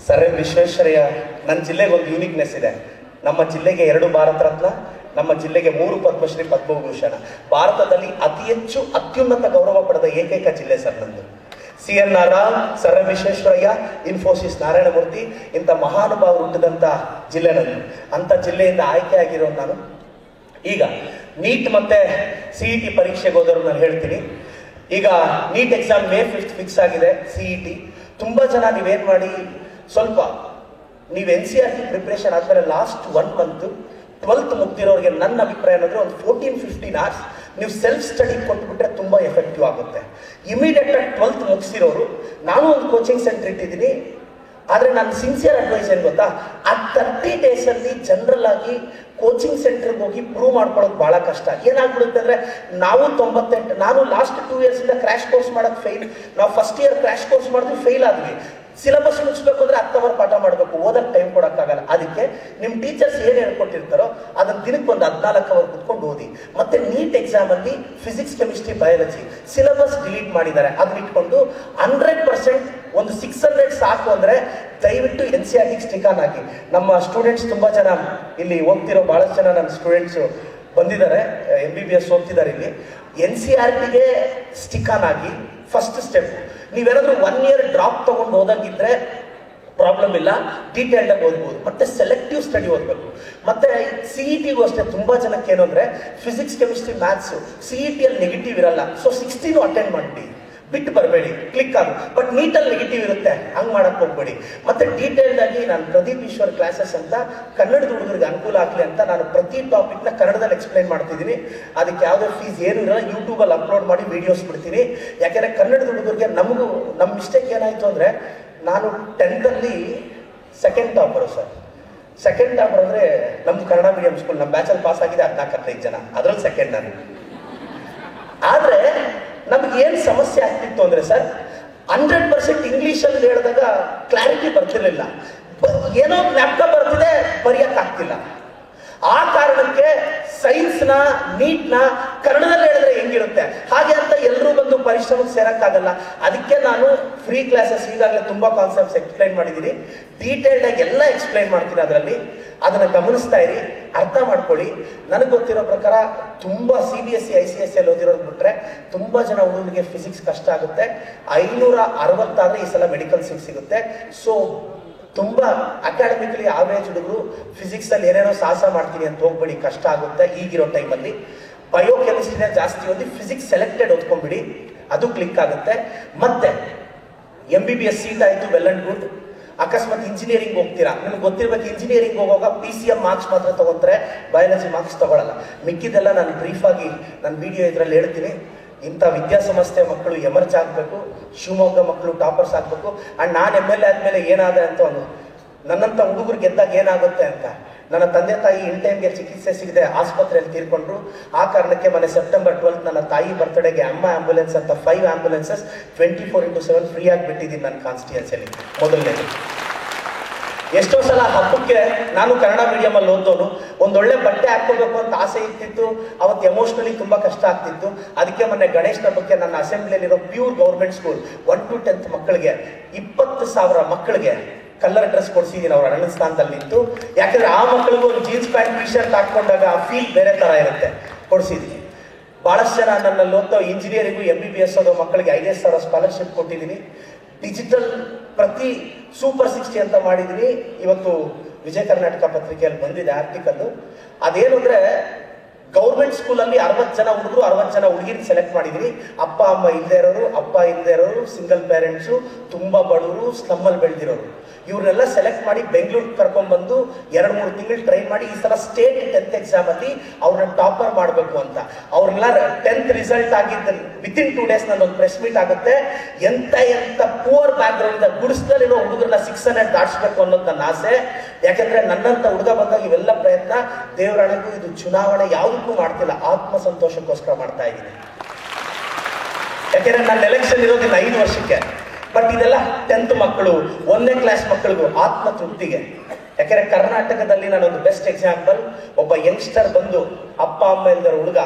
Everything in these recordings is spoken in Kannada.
ಸರ್ ಎಂ ವಿಶ್ವೇಶ್ವರಯ್ಯ, ನನ್ನ ಜಿಲ್ಲೆಗೆ ಒಂದು ಯೂನಿಕ್ನೆಸ್ ಇದೆ. ನಮ್ಮ ಜಿಲ್ಲೆಗೆ 2 ಭಾರತ ರತ್ನ, ನಮ್ಮ ಜಿಲ್ಲೆಗೆ 3 ಪದ್ಮಶ್ರೀ ಪದ್ಮಭೂಷಣ. ಭಾರತದಲ್ಲಿ ಅತಿ ಹೆಚ್ಚು ಅತ್ಯುನ್ನತ ಗೌರವ ಪಡೆದ ಏಕೈಕ ಜಿಲ್ಲೆ ಸರ್ ನಂದು. CNR Rao, sir M Visvesvaraya, Infosys Narayana Murthy, ಇಂಥ ಮಹಾನುಭಾವರು ಹುಟ್ಟಿದಂಥ ಜಿಲ್ಲೆ ನಂದು. ಅಂಥ ಜಿಲ್ಲೆಯಿಂದ ಆಯ್ಕೆ ಆಗಿರೋ ನಾನು ಈಗ ನೀಟ್ ಮತ್ತೆ CET ಪರೀಕ್ಷೆಗೆ ಹೋದವರು ನಾನು ಹೇಳ್ತೀನಿ. ಈಗ ನೀಟ್ ಎಕ್ಸಾಮ್ May 5 ಫಿಕ್ಸ್ ಆಗಿದೆ. CET ತುಂಬ ಜನ ನೀವೇನು ಮಾಡಿ, ಸ್ವಲ್ಪ ನೀವು NCERT ಪ್ರಿಪ್ರೇಷನ್ ಆದಮೇಲೆ ಲಾಸ್ಟ್ 1 ಮಂತ್ 12th ಮುಗ್ದಿರೋರಿಗೆ ನನ್ನ ಅಭಿಪ್ರಾಯ ಏನಂದ್ರೆ ಒಂದು 14-15 hours ನೀವು ಸೆಲ್ಫ್ ಸ್ಟಡಿ ಕೊಟ್ಬಿಟ್ರೆ ತುಂಬ ಎಫೆಕ್ಟಿವ್ ಆಗುತ್ತೆ. ಇಮಿಡಿಯೇಟ್ ಆಗಿ 12th ಮುಗಿಸಿರೋರು, ನಾನು ಒಂದು ಕೋಚಿಂಗ್ ಸೆಂಟರ್ ಇಟ್ಟಿದ್ದೀನಿ. ಆದರೆ ನನ್ನ ಸಿನ್ಸಿಯರ್ ಅಡ್ವೈಸ್ ಏನು ಗೊತ್ತಾ, ಆ 30 ಡೇಸಲ್ಲಿ ಜನರಲ್ ಆಗಿ ಕೋಚಿಂಗ್ ಸೆಂಟರ್ಗೆ ಹೋಗಿ ಪ್ರೂವ್ ಮಾಡ್ಕೊಳ್ಳೋದು ಭಾಳ ಕಷ್ಟ. ಏನಾಗ್ಬಿಡುತ್ತೆ ಅಂದರೆ, ನಾವು 98, ನಾನು ಲಾಸ್ಟ್ 2 yearsಯಿಂದ ಕ್ರ್ಯಾಶ್ ಕೋರ್ಸ್ ಮಾಡೋದು ಫೇಲ್. ನಾವು ಫಸ್ಟ್ ಇಯರ್ ಕ್ರ್ಯಾಶ್ ಕೋರ್ಸ್ ಮಾಡಿದ್ವಿ, ಫೇಲ್ ಆದ್ವಿ. ಸಿಲೆಬಸ್ ಮುಗಿಸ್ಬೇಕು ಅಂದರೆ 10 hour ಪಾಠ ಮಾಡಬೇಕು, ಓದಕ್ಕೆ ಟೈಮ್ ಕೊಡೋಕ್ಕಾಗಲ್ಲ. ಅದಕ್ಕೆ ನಿಮ್ಮ ಟೀಚರ್ಸ್ ಏನು ಹೇಳ್ಕೊಟ್ಟಿರ್ತಾರೋ ಅದನ್ನು ದಿನಕ್ಕೆ ಒಂದು 14 hour ಕುತ್ಕೊಂಡು ಓದಿ. ಮತ್ತೆ ನೀಟ್ ಎಕ್ಸಾಮಲ್ಲಿ physics, chemistry, biology syllabus delete ಮಾಡಿದ್ದಾರೆ. ಅದನ್ನ ಇಟ್ಕೊಂಡು 100% ಒಂದು 600 ಸಾಕು ಅಂದರೆ ದಯವಿಟ್ಟು NCERT ಸ್ಟಿಕ್ ಆನ್ ಹಾಕಿ. ನಮ್ಮ ಸ್ಟೂಡೆಂಟ್ಸ್ ತುಂಬ ಜನ ಇಲ್ಲಿ ಓದ್ತಿರೋ ಭಾಳಷ್ಟು ಜನ ನನ್ನ ಸ್ಟೂಡೆಂಟ್ಸು ಬಂದಿದ್ದಾರೆ, MBBS ಓದ್ತಿದ್ದಾರೆ ಇಲ್ಲಿ. NCERTಗೆ ಸ್ಟಿಕ್ ಆನ್ ಆಗಿ ಫಸ್ಟ್ ಸ್ಟೆಪ್. ನೀವೇನಾದ್ರೂ 1 year ಡ್ರಾಪ್ ತಗೊಂಡು ಓದಂಗಿದ್ರೆ ಪ್ರಾಬ್ಲಮ್ ಇಲ್ಲ, ಡೀಟೇಲ್ಡ್ ಆಗಿ ಓದ್ಬೋದು. ಮತ್ತೆ ಸೆಲೆಕ್ಟಿವ್ ಸ್ಟಡಿ ಓದಬೇಕು. ಮತ್ತೆ CETಗೂ ಅಷ್ಟೇ. ತುಂಬ ಜನಕ್ಕೆ ಏನು ಅಂದರೆ, ಫಿಸಿಕ್ಸ್, ಕೆಮಿಸ್ಟ್ರಿ, ಮ್ಯಾಥ್ಸು CETಯಲ್ಲಿ ನೆಗೆಟಿವ್ ಇರಲ್ಲ, ಸೊ 16 ಅಟೆಂಡ್ ಮಾಡಿ, ಬಿಟ್ಟು ಬರಬೇಡಿ, ಕ್ಲಿಕ್ ಆಗಿ. ಬಟ್ ನೀಟಲ್ಲಿ ನೆಗೆಟಿವ್ ಇರುತ್ತೆ, ಹಂಗೆ ಮಾಡಕ್ಕೆ ಹೋಗ್ಬೇಡಿ. ಮತ್ತೆ ಡೀಟೇಲ್ಡ್ ಆಗಿ ನಾನು ಪ್ರದೀಪ್ ಈಶ್ವರ್ ಕ್ಲಾಸಸ್ ಅಂತ ಕನ್ನಡದ ಹುಡುಗರಿಗೆ ಅನುಕೂಲ ಆಗಲಿ ಅಂತ ನಾನು ಪ್ರತಿ ಟಾಪಿಕ್ನ ಕನ್ನಡದಲ್ಲಿ ಎಕ್ಸ್ಪ್ಲೈನ್ ಮಾಡ್ತಿದ್ದೀನಿ. ಅದಕ್ಕೆ ಯಾವುದೇ ಫೀಸ್ ಏನು ಇರಲ್ಲ, ಯೂಟ್ಯೂಬಲ್ಲಿ ಅಪ್ಲೋಡ್ ಮಾಡಿ ವೀಡಿಯೋಸ್ ಬಿಡ್ತೀನಿ. ಯಾಕೆಂದರೆ ಕನ್ನಡದ ಹುಡುಗರಿಗೆ ನಮ್ಮ ಮಿಸ್ಟೇಕ್ ಏನಾಯಿತು ಅಂದರೆ, ನಾನು 10th ಅಲ್ಲಿ second topper sir. Second topper ಅಂದರೆ ನಮ್ಮದು ಕನ್ನಡ ಮೀಡಿಯಂ ಸ್ಕೂಲ್, ನಮ್ಮ ಬ್ಯಾಚಲ್ಲಿ ಪಾಸ್ ಆಗಿದೆ 14-15 ಜನ, ಅದರಲ್ಲಿ ಸೆಕೆಂಡ್ ನಾನು. ಆದರೆ ನಮ್ಗೆ ಏನು ಸಮಸ್ಯೆ ಆಗ್ತಿತ್ತು ಅಂದರೆ ಸರ್, 100% ಇಂಗ್ಲೀಷಲ್ಲಿ ಹೇಳಿದಾಗ ಕ್ಲಾರಿಟಿ ಬರ್ತಿರ್ಲಿಲ್ಲ. ಏನೋ ಜ್ಞಾಪಕ ಬರ್ತಿದೆ, ಬರೆಯೋಕ್ಕಾಗ್ತಿಲ್ಲ. ಆ ಕಾರಣಕ್ಕೆ ಸೈನ್ಸ್ನ, ನೀಟ್ನ ಕನ್ನಡದಲ್ಲಿ ಹೇಳಿದ್ರೆ ಹೆಂಗಿರುತ್ತೆ ಹಾಗೆ ಅಂತ ಎಲ್ಲರೂ ಬಂದು ಪರಿಶ್ರಮಕ್ಕೆ ಸೇರೋಕ್ಕಾಗಲ್ಲ. ಅದಕ್ಕೆ ನಾನು ಫ್ರೀ ಕ್ಲಾಸಸ್ ಈಗಾಗಲೇ ತುಂಬ ಕಾನ್ಸೆಪ್ಟ್ಸ್ ಎಕ್ಸ್ಪ್ಲೈನ್ ಮಾಡಿದ್ದೀನಿ. ಡೀಟೇಲ್ಡ್ ಆಗಿ ಎಲ್ಲ ಎಕ್ಸ್ಪ್ಲೈನ್ ಮಾಡ್ತೀನಿ ಅದರಲ್ಲಿ. ಅದನ್ನು ಗಮನಿಸ್ತಾ ಇರಿ, ಅರ್ಥ ಮಾಡ್ಕೊಳ್ಳಿ. ನನಗೆ ಗೊತ್ತಿರೋ ಪ್ರಕಾರ ತುಂಬ CBSE, ICSE ಓದಿರೋದು ಬಿಟ್ಟರೆ ತುಂಬ ಜನ ಹುಡುಗರಿಗೆ ಫಿಸಿಕ್ಸ್ ಕಷ್ಟ ಆಗುತ್ತೆ. 560 ಆದರೆ ಈ ಸಲ ಮೆಡಿಕಲ್ ಸೀಟ್ ಸಿಗುತ್ತೆ. ಸೊ ತುಂಬ ಅಕಾಡೆಮಿಕಲಿ ಆವ್ರೇಜ್ ಹುಡುಗರು ಫಿಸಿಕ್ಸಲ್ಲಿ ಏನೇನೋ ಸಾಹಸ ಮಾಡ್ತೀನಿ ಅಂತ ಹೋಗ್ಬೇಡಿ, ಕಷ್ಟ ಆಗುತ್ತೆ ಈಗಿರೋ ಟೈಮಲ್ಲಿ. ಬಯೋಕೆಮಿಸ್ಟ್ರಿನೇ ಜಾಸ್ತಿ ಓದಿ, ಫಿಸಿಕ್ಸ್ ಸೆಲೆಕ್ಟೆಡ್ ಓದ್ಕೊಂಡ್ಬಿಡಿ, ಅದು ಕ್ಲಿಕ್ ಆಗುತ್ತೆ. ಮತ್ತೆ MBBS ಸೀಟ್ ಆಯಿತು, ವೆಲ್ ಅಂಡ್ ಗುಡ್. ಅಕಸ್ಮಾತ್ ಇಂಜಿನಿಯರಿಂಗ್ ಹೋಗ್ತೀರಾ, ನಿಮ್ಗೆ ಗೊತ್ತಿರ್ಬೇಕು, ಇಂಜಿನಿಯರಿಂಗ್ ಹೋಗುವಾಗ PCM ಮಾರ್ಕ್ಸ್ ಮಾತ್ರ ತೊಗೊತಾರೆ, ಬಯಾಲಜಿ ಮಾರ್ಕ್ಸ್ ತೊಗೊಳಲ್ಲ. ಮಿಕ್ಕಿದ್ದೆಲ್ಲ ನಾನು ಬ್ರೀಫಾಗಿ ನನ್ನ ವಿಡಿಯೋ ಇದರಲ್ಲಿ ಹೇಳ್ತೀನಿ. ಇಂಥ ವಿದ್ಯಾಸಂಸ್ಥೆ ಮಕ್ಕಳು ಎಮರ್ಜ್ ಆಗಬೇಕು, ಶಿವಮೊಗ್ಗ ಮಕ್ಕಳು ಟಾಪರ್ಸ್ ಆಗಬೇಕು. ಆ್ಯಂಡ್ ನಾನು MLA ಆದಮೇಲೆ ಏನಾದೆ ಅಂತ ಒಂದು ನನ್ನಂಥ ಹುಡುಗರು ಗೆದ್ದಾಗ ಏನಾಗುತ್ತೆ ಅಂತ. ನನ್ನ ತಂದೆ ತಾಯಿ ಇನ್ ಟೈಮ್ಗೆ ಚಿಕಿತ್ಸೆ ಸಿಗದೆ ಆಸ್ಪತ್ರೆಯಲ್ಲಿ ತೀರ್ಕೊಂಡ್ರು. ಆ ಕಾರಣಕ್ಕೆ ಮೊನ್ನೆ September 12 ನನ್ನ ತಾಯಿ ಬರ್ತ್ಡೇಗೆ ಅಮ್ಮ ಆಂಬ್ಯುಲೆನ್ಸ್ ಅಂತ 5 ಆಂಬ್ಯುಲೆನ್ಸಸ್ 24/7 ಫ್ರೀ ಆಗಿ ಬಿಟ್ಟಿದ್ದೀನಿ ನನ್ನ ಕಾನ್ಸ್ಟಿಟ್ಯೂನ್ಸಿಯಲ್ಲಿ. ಮೊದಲನೇದು. ಎಷ್ಟೋ ಸಲ ಹಬ್ಬಕ್ಕೆ ನಾನು ಕನ್ನಡ ಮೀಡಿಯಮಲ್ಲಿ ಓದೋನು, ಒಂದೊಳ್ಳೆ ಬಟ್ಟೆ ಹಾಕೋಬೇಕು ಅಂತ ಆಸೆ ಇರ್ತಿತ್ತು. ಅವತ್ತು ಎಮೋಷ್ನಲಿ ತುಂಬ ಕಷ್ಟ ಆಗ್ತಿತ್ತು. ಅದಕ್ಕೆ ಮೊನ್ನೆ ಗಣೇಶ್ ಹಬ್ಬಕ್ಕೆ ನನ್ನ ಅಸೆಂಬ್ಲಿಯಲ್ಲಿರೋ pure government school 1 to 10th ಮಕ್ಕಳಿಗೆ 20,000 ಮಕ್ಕಳಿಗೆ ಕಲರ್ ಡ್ರೆಸ್ ಕೊಡಿಸಿದ್ದೀನಿ, ಅವ್ರ ಅಣ್ಣನ ಸ್ಥಾನದಲ್ಲಿ ನಿಂತು. ಯಾಕಂದ್ರೆ ಆ ಮಕ್ಕಳಿಗೂ ಒಂದು ಜೀನ್ಸ್ ಪ್ಯಾಂಟ್, ಟಿ ಶರ್ಟ್ ಹಾಕೊಂಡಾಗ ಆ ಫೀಲ್ ಬೇರೆ ಥರ ಇರುತ್ತೆ, ಕೊಡಿಸಿದ್ದೀನಿ. ಭಾಳಷ್ಟು ಜನ ನನ್ನಲ್ಲಿ ಓದ್ತಾ ಇಂಜಿನಿಯರಿಂಗು, MBBS ಓದೋ ಮಕ್ಕಳಿಗೆ 5,000 ಸ್ಕಾಲರ್ಶಿಪ್ ಕೊಟ್ಟಿದ್ದೀನಿ. ಡಿಜಿಟಲ್ ಪ್ರತಿ ಸೂಪರ್ 60 ಅಂತ ಮಾಡಿದ್ದೀನಿ. ಇವತ್ತು ವಿಜಯ ಕರ್ನಾಟಕ ಪತ್ರಿಕೆಯಲ್ಲಿ ಬಂದಿದೆ ಆರ್ಟಿಕಲ್ಲು. ಅದೇನು ಅಂದರೆ, ಗೌರ್ಮೆಂಟ್ ಸ್ಕೂಲಲ್ಲಿ 60 ಜನ ಹುಡುಗರು, 60 ಜನ ಹುಡುಗಿನ ಸೆಲೆಕ್ಟ್ ಮಾಡಿದ್ದೀನಿ. ಅಪ್ಪ ಅಮ್ಮ ಇಲ್ಲದೆ ಇರೋರು, ಅಪ್ಪ ಇಲ್ಲದೆ ಇರೋರು, ಸಿಂಗಲ್ ಪೇರೆಂಟ್ಸು, ತುಂಬ ಬಡವರು, ಸ್ಲಮ್ಮಲ್ಲಿ ಬೆಳೆದಿರೋರು, ಇವ್ರನ್ನೆಲ್ಲ ಸೆಲೆಕ್ಟ್ ಮಾಡಿ ಬೆಂಗಳೂರಿಗೆ ಕರ್ಕೊಂಡ್ಬಂದು 2-3 ತಿಂಗಳು ಟ್ರೈನ್ ಮಾಡಿ ಈ ಸಲ ಸ್ಟೇಟ್ 10th ಎಕ್ಸಾಮಲ್ಲಿ ಅವ್ರನ್ನ ಟಾಪರ್ ಮಾಡಬೇಕು ಅಂತ. ಅವ್ರನ್ನೆಲ್ಲ 10th ರಿಸಲ್ಟ್ ಆಗಿದ್ದ ವಿತಿನ್ 2 days ನನ್ನೊಂದು ಪ್ರೆಸ್ ಮೀಟ್ ಆಗುತ್ತೆ. ಎಂತ ಪೂರ್ ಬ್ಯಾಕ್ಗ್ರೌಂಡ್ ಗುಡಿಸ್ದಲ್ಲಿರೋ ಹುಡುಗರನ್ನ 600 ದಾಟಿಸ್ಬೇಕು ಅನ್ನೋದು ನನ್ನ ಆಸೆ. ಯಾಕಂದ್ರೆ ನನ್ನಂತ ಹುಡುಗ ಬಂದಾಗ ಇವೆಲ್ಲ ಪ್ರಯತ್ನ ದೇವರಾಣೆಗೂ ಇದು ಚುನಾವಣೆ ಯಾವುದಕ್ಕೂ ಮಾಡ್ತಿಲ್ಲ, ಆತ್ಮ ಸಂತೋಷಕ್ಕೋಸ್ಕರ ಮಾಡ್ತಾ ಇದ್ದೀನಿ. ಯಾಕೆಂದ್ರೆ ನನ್ನ ಎಲೆಕ್ಷನ್ ಇರೋದಿಲ್ಲ 5 ವರ್ಷಕ್ಕೆ. ಬಟ್ ಇದೆಲ್ಲ 10th ಮಕ್ಕಳು, 1ನೇ ಕ್ಲಾಸ್ ಮಕ್ಕಳಿಗೂ ಆತ್ಮ ತೃಪ್ತಿಗೆ. ಯಾಕೆಂದ್ರೆ ಕರ್ನಾಟಕದಲ್ಲಿ ನಾನೊಂದು ಬೆಸ್ಟ್ ಎಕ್ಸಾಂಪಲ್. ಒಬ್ಬ ಯಂಗ್ಸ್ಟರ್ ಬಂದು ಅಪ್ಪ ಅಮ್ಮ ಇಲ್ದರ ಹುಡುಗ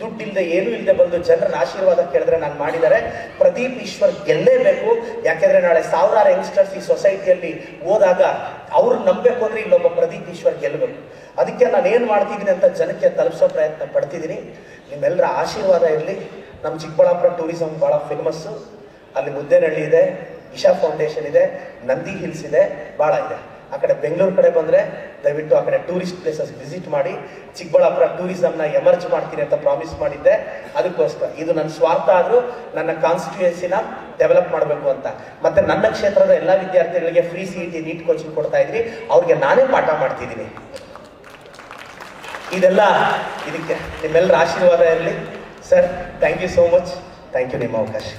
ದುಡ್ಡಿಲ್ಲದೆ ಏನೂ ಇಲ್ಲದೆ ಬಂದು ಜನರ ಆಶೀರ್ವಾದ ಕೇಳಿದ್ರೆ ನಾನು ಮಾಡಿದರೆ ಪ್ರದೀಪ್ ಈಶ್ವರ್ ಗೆಲ್ಲೇಬೇಕು. ಯಾಕೆಂದ್ರೆ ನಾಳೆ ಸಾವಿರಾರು ಯಂಗ್ಸ್ಟರ್ಸ್ ಈ ಸೊಸೈಟಿಯಲ್ಲಿ ಹೋದಾಗ ಅವ್ರು ನಂಬಬೇಕು ಅಂದ್ರೆ ಇಲ್ಲೊಬ್ಬ ಪ್ರದೀಪ್ ಈಶ್ವರ್ ಗೆಲ್ಲಬೇಕು. ಅದಕ್ಕೆ ನಾನು ಏನು ಮಾಡ್ತಿದ್ದೀನಿ ಅಂತ ಜನಕ್ಕೆ ತಲುಪಿಸೋ ಪ್ರಯತ್ನ ಪಡ್ತಿದ್ದೀನಿ. ನಿಮ್ಮೆಲ್ಲರ ಆಶೀರ್ವಾದ ಇರಲಿ. ನಮ್ಮ ಚಿಕ್ಕಬಳ್ಳಾಪುರ ಟೂರಿಸಂ ಭಾಳ ಫೇಮಸ್ಸು. ಅಲ್ಲಿ ಮುದ್ದೇನಹಳ್ಳಿ ಇದೆ, ಇಶಾ ಫೌಂಡೇಶನ್ ಇದೆ, ನಂದಿ ಹಿಲ್ಸ್ ಇದೆ, ಭಾಳ ಇದೆ. ಆ ಕಡೆ ಬೆಂಗಳೂರು ಕಡೆ ಬಂದರೆ ದಯವಿಟ್ಟು ಆ ಕಡೆ ಟೂರಿಸ್ಟ್ ಪ್ಲೇಸಸ್ ವಿಸಿಟ್ ಮಾಡಿ. ಚಿಕ್ಕಬಳ್ಳಾಪುರ ಟೂರಿಸಂನ ಎಮರ್ಜ್ ಮಾಡ್ತೀನಿ ಅಂತ ಪ್ರಾಮಿಸ್ ಮಾಡಿದ್ದೆ. ಅದಕ್ಕೋಸ್ಕರ ಇದು ನನ್ನ ಸ್ವಾರ್ಥ ಆದರೂ ನನ್ನ ಕಾನ್ಸ್ಟಿಟ್ಯೂಯೆನ್ಸಿನ ಡೆವಲಪ್ ಮಾಡಬೇಕು ಅಂತ. ಮತ್ತೆ ನನ್ನ ಕ್ಷೇತ್ರದ ಎಲ್ಲ ವಿದ್ಯಾರ್ಥಿಗಳಿಗೆ ಫ್ರೀ CET ನೀಟ್ ಕೋಚಿಂಗ್ ಕೊಡ್ತಾ ಇದ್ರಿ, ಅವ್ರಿಗೆ ನಾನೇ ಪಾಠ ಮಾಡ್ತಿದ್ದೀನಿ. ಇದೆಲ್ಲ ಇದಕ್ಕೆ ನಿಮ್ಮೆಲ್ಲರ ಆಶೀರ್ವಾದ ಇರಲಿ sir. Thank you so much. Thank you ನಿಮ್ಮ ಅವಕಾಶ.